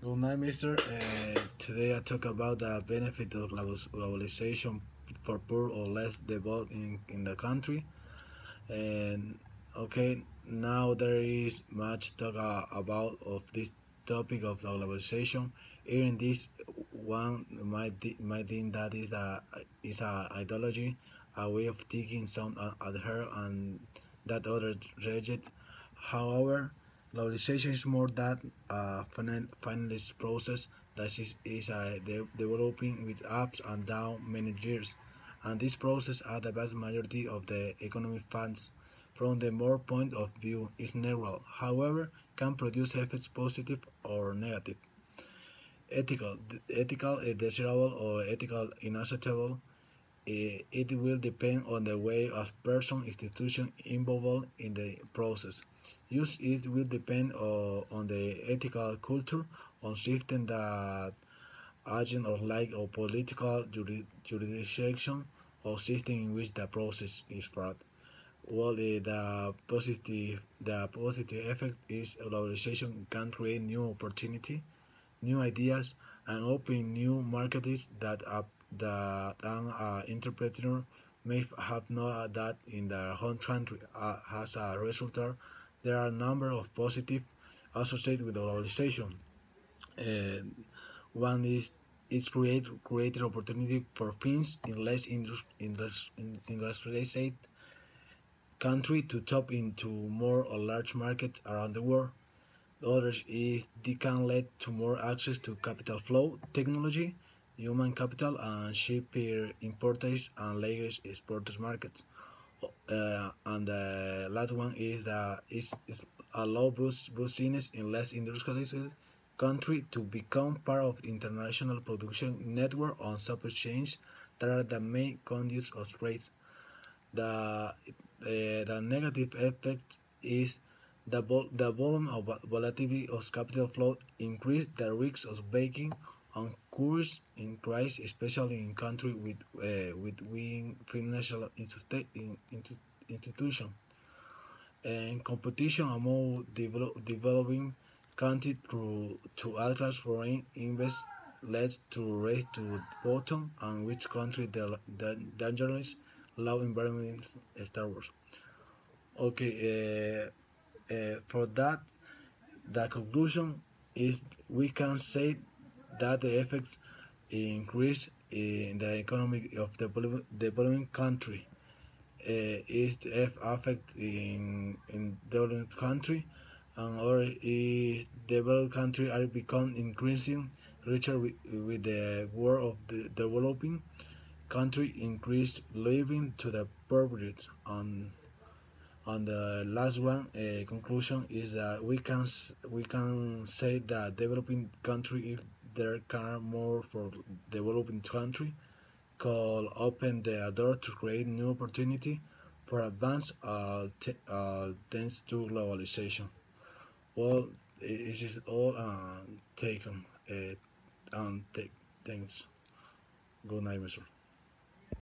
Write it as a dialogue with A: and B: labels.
A: Good night, Mister. Today I talk about the benefit of globalization for poor or less developed in the country. And okay, now there is much talk about of this topic of the globalization. Even this one might think that is a ideology, a way of thinking some adhere and that others reject. However, globalization is more than a finalist process that is developing with ups and downs many years, and this process at the vast majority of the economic funds from the more point of view is neutral, however can produce effects positive or negative. Ethical desirable or ethical unacceptable. It will depend on the way of person institution involved in the process. Use it will depend on the ethical culture on system that agent or like or political jurisdiction or system in which the process is fraud. Well, the positive effect is globalization can create new opportunity, new ideas, and open new markets that an entrepreneur may have not that in their home country. As a result, there are a number of positive associated with globalization. And one is created opportunity for firms in less industrialized country to tap into more or large markets around the world. Others is they can lead to more access to capital flow, technology, human capital, and cheaper importers and later exporters markets. And the last one is allow business in less industrialized country to become part of the international production network on supply chains that are the main conduits of trade. The negative effect is the volume of volatility of capital flow increase the risk of banking on course in crisis, especially in countries with weak financial institution, and competition among developing countries to attract foreign invest leads to race to bottom and which country the dangerous low environment Star Wars. Okay, for that, the conclusion is we can say that the effects increase in the economy of the developing country is the effect in developing country, and or is developed country are become increasing richer with the world of the developing country increase living to the poverty. And the last one conclusion is that we can say that developing country if there are more for developing country could open the door to create new opportunity for advance thanks to globalization. Well, this is all taken and thanks. Good night, Mr.